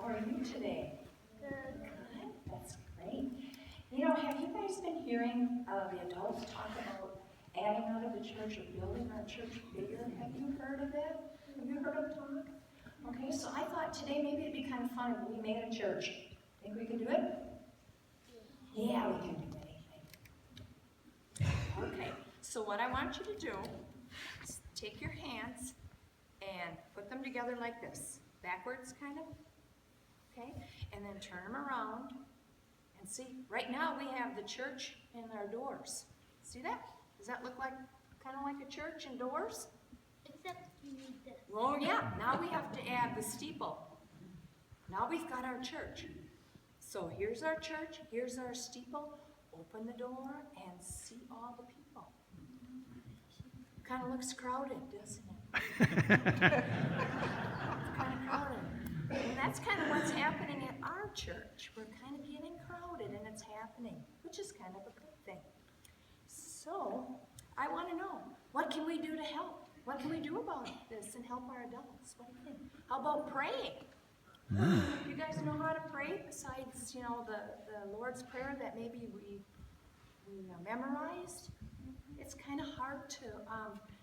How are you today? Good. Good. That's great. You know, have you guys been hearing the adults talk about adding out of the church or building our church bigger? Have you heard of that? Have you heard of talk? Okay, so I thought today maybe it'd be kind of fun if we made a church. Think we can do it? Yeah, we can do anything. Okay, so what I want you to do is take your hands and put them together like this. Backwards, kind of. Okay, and then turn them around and see. Right now we have the church and our doors. See that? Does that look like kind of like a church and doors? Except you need this. Oh yeah, now we have to add the steeple. Now we've got our church. So here's our church, here's our steeple. Open the door and see all the people. Kind of looks crowded, doesn't it? It's kind of crowded. And that's kind of what's happening at our church. We're kind of getting crowded and it's happening, which is kind of a good thing. So I want to know, what can we do to help? What can we do about this and help our adults? What do you think? How about praying? You guys know how to pray besides, you know, the Lord's Prayer that maybe we memorized? It's kind of hard to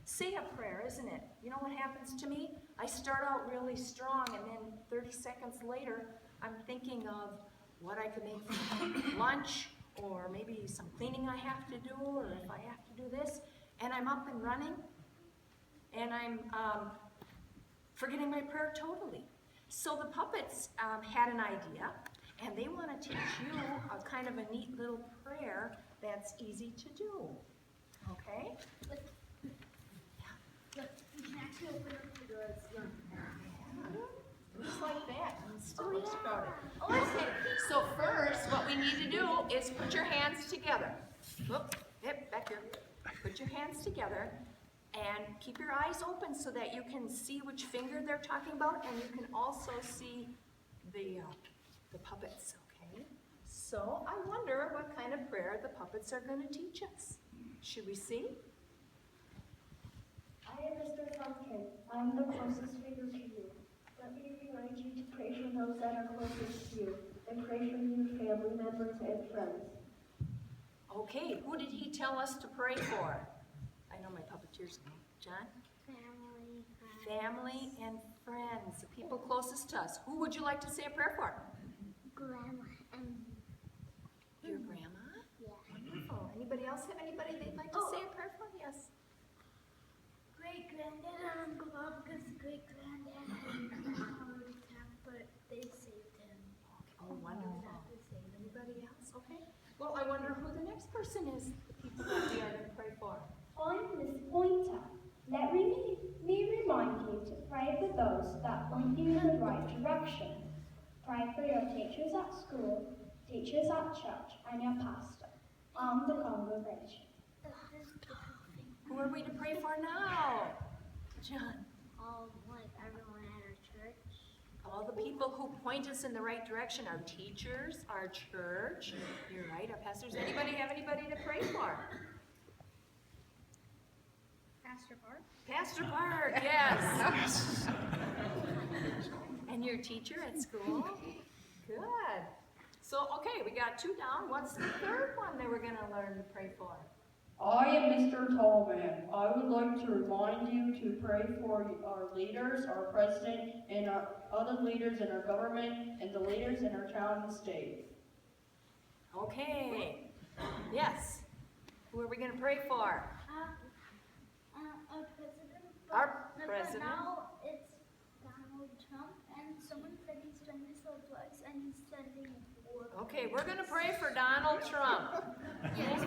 say a prayer, isn't it? You know what happens to me? I start out really strong, and then 30 seconds later, I'm thinking of what I could make for lunch, or maybe some cleaning I have to do, or if I have to do this, and I'm up and running, and I'm forgetting my prayer totally. So the puppets had an idea, and they want to teach you a kind of a neat little prayer that's easy to do. Okay? Look, you can actually open up the doors. Just like that. And still looks yeah. crowded. Oh, I Okay, so first what we need to do is put your hands together. Whoop, yep, back here. Put your hands together and keep your eyes open so that you can see which finger they're talking about, and you can also see the puppets, okay? So I wonder what kind of prayer the puppets are going to teach us. Should we see? I am Mr. Thumbkin. I am the closest figure to you. Let me remind you to pray for those that are closest to you, and pray for your family members and friends. Okay, who did he tell us to pray for? I know my puppeteer's name. John? Family, friends. Family and friends, the people closest to us. Who would you like to say a prayer for? Grandma and Your grandma? yeah. Wonderful. Anybody else have anybody they'd like to say a prayer for? Yes. Great granddad and Uncle Bob, because great granddad had a heart attack, but they saved him. Oh, wonderful. They saved him. Anybody else? Okay. Well, I wonder who the next person is, the people that we are going to pray for. I'm Miss Pointer. Let me remind you to pray for those that point you in the right direction. Pray for your teachers at school, teachers at church, and your pastor, and the congregation. Who are we to pray for now? John. Like everyone at our church. All the people who point us in the right direction, our teachers, our church, you're right, our pastors. Anybody have anybody to pray for? Pastor Bart? Pastor Bart, yes. And your teacher at school? Good. So, okay, we got two down. What's the third one that we're going to learn to pray for? I am Mr. Tallman. I would like to remind you to pray for our leaders, our president, and our other leaders in our government, and the leaders in our town and state. Okay. Yes. Who are we going to pray for? Our president. Our But president. now it's Donald Trump, and someone said he's trying to sell drugs, and he's sending war. Okay, we're going to pray for Donald Trump. Yes.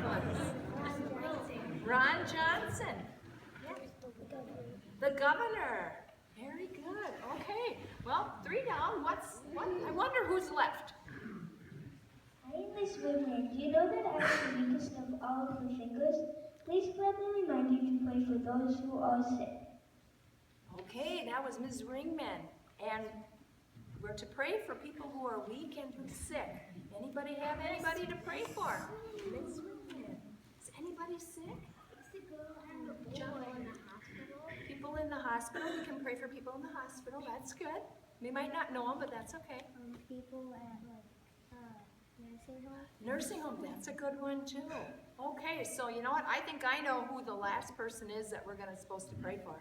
Ron Johnson. The governor. Very good. Okay. Well, three down. I wonder who's left. I am Miss Woodman. Do you know that I am the weakest of all of the fingers? Please let me remind you to pray for those who are sick. Okay, that was Ms. Ringman. And we're to pray for people who are weak and who's sick. Anybody have anybody to pray for? Ms. Ringman. Is anybody sick? And the boy in the hospital. People in the hospital. We can pray for people in the hospital. That's good. We might not know them, but that's okay. People at nursing home. Nursing home, that's a good one too. Okay, so you know what? I think I know who the last person is that we're supposed to pray for.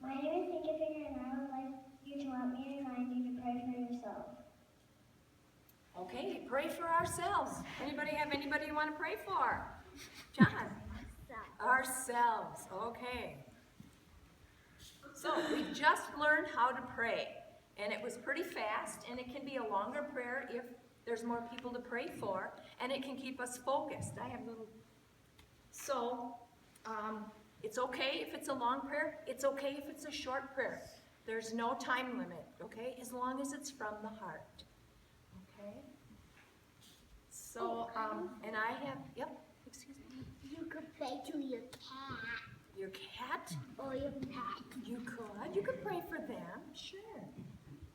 My name is Ringfinger, and I would like you to help me remind you to pray for yourself. Okay, pray for ourselves. Anybody have anybody you want to pray for? John? Ourselves, okay. So we just learned how to pray, and it was pretty fast, and it can be a longer prayer if there's more people to pray for, and it can keep us focused. I have little... So, it's okay if it's a long prayer. It's okay if it's a short prayer. There's no time limit, okay? As long as it's from the heart, okay? So, and I have... Yep, excuse me. You could pray to your cat Your cat? or your pet. You could. You could pray for them. Sure.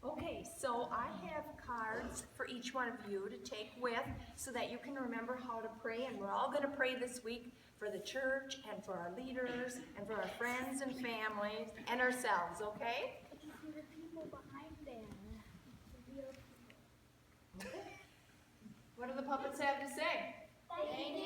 Okay, so I have cards for each one of you to take with so that you can remember how to pray. And we're all going to pray this week for the church and for our leaders and for our friends and families and ourselves, okay? But you see the people behind there. The real people. Okay. What do the puppets have to say? Thank